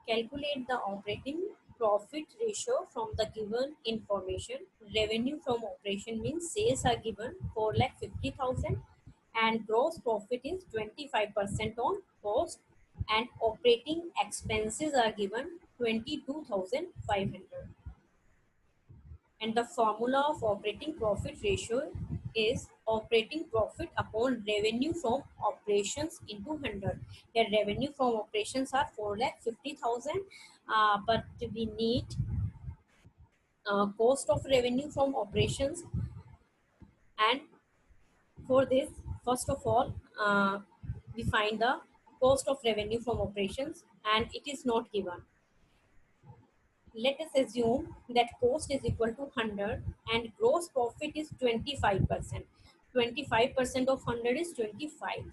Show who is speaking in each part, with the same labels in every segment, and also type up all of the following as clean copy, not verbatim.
Speaker 1: Calculate the operating profit ratio from the given information. Revenue from operation means sales are given 4,50,000 and gross profit is 25% on cost, and operating expenses are given 22,500. And the formula of operating profit ratio is operating profit upon revenue from operations into 100. The revenue from operations are 4,50,000, but we need cost of revenue from operations. And for this, first of all, we find the cost of revenue from operations, and it is not given. Let us assume that cost is equal to 100 and gross profit is 25%. 25% of 100 is 25.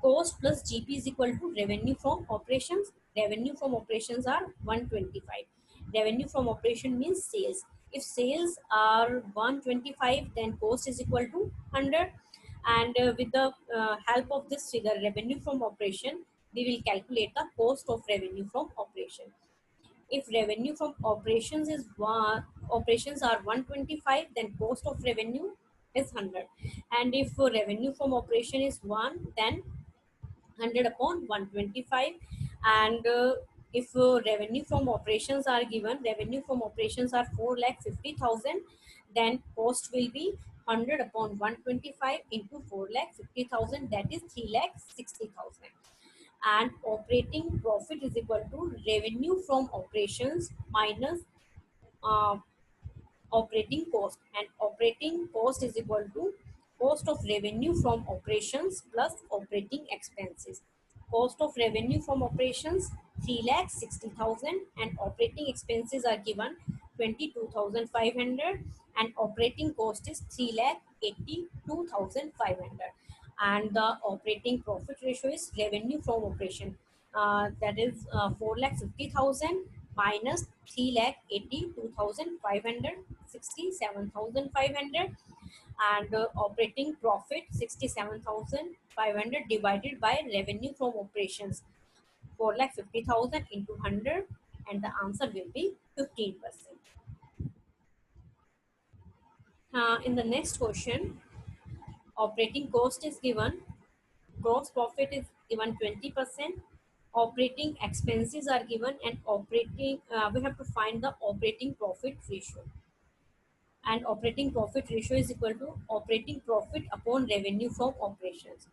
Speaker 1: Cost plus GP is equal to revenue from operations. Revenue from operations are 125. Revenue from operation means sales. If sales are 125, then cost is equal to 100. And with the help of this figure, revenue from operation, we will calculate the cost of revenue from operation. If revenue from operations is operations are 125, then cost of revenue is 100. And if revenue from operation is 1, then 100 upon 125. And if revenue from operations are given, revenue from operations are 4,50,000, then cost will be 100 upon 125 into 4,50,000, that is 3,60,000. And operating profit is equal to revenue from operations minus uh, operating cost, and operating cost is equal to cost of revenue from operations plus operating expenses. Cost of revenue from operations 3,60,000 and operating expenses are given 22,500, and operating cost is 3,82,500. And the operating profit ratio is revenue from operation, that is 4,50,000 minus 3,82,500, 67,500, and operating profit 67,500 divided by revenue from operations 4,50,000 into 100, and the answer will be 15%. In the next question, operating cost is given, gross profit is given 20%, operating expenses are given, and operating we have to find the operating profit ratio. And operating profit ratio is equal to operating profit upon revenue from operations.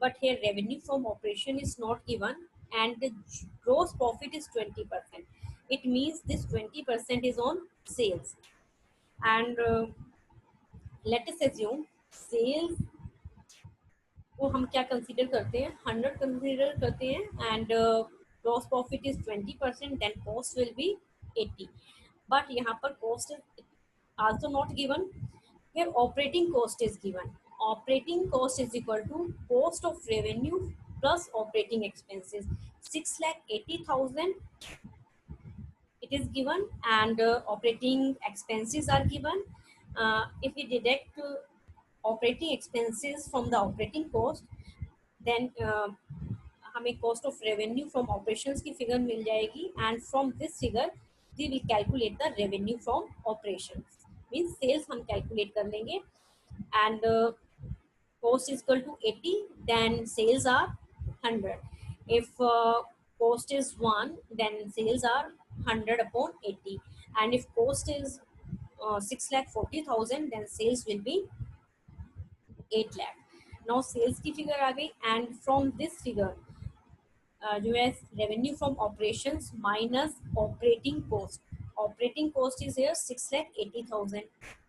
Speaker 1: But here revenue from operation is not given, and the gross profit is 20%. It means this 20% is on sales. And let us assume sales को हम क्या consider करते हैं, 100 consider करते हैं, and gross profit is 20%, then cost will be 80. But यहाँ पर cost is also not given. Here operating cost is given. Operating cost is equal to cost of revenue plus operating expenses. 6,80,000 it is given, and operating expenses are given. If we deduct operating expenses from the operating cost, then हमें cost of revenue from operations की figure मिल जाएगी, and from this figure we will calculate the revenue from operations. Means sales हम calculate कर लेंगे, and cost is equal to 80, then sales are 100. If cost is 1, then sales are 100 upon 80, and if cost is 6,40,000, then sales will be 8 lakh. Now sales की figure आ गई, and from this figure जो है revenue from operations minus operating cost. Operating cost is here 6,80,000.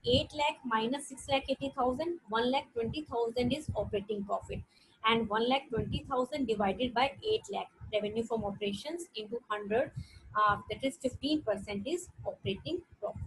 Speaker 1: 8 lakh minus 6,80,000, 1,20,000 is operating profit, and 1,20,000 divided by 8 lakh revenue from operations into 100, that is 15% is operating profit.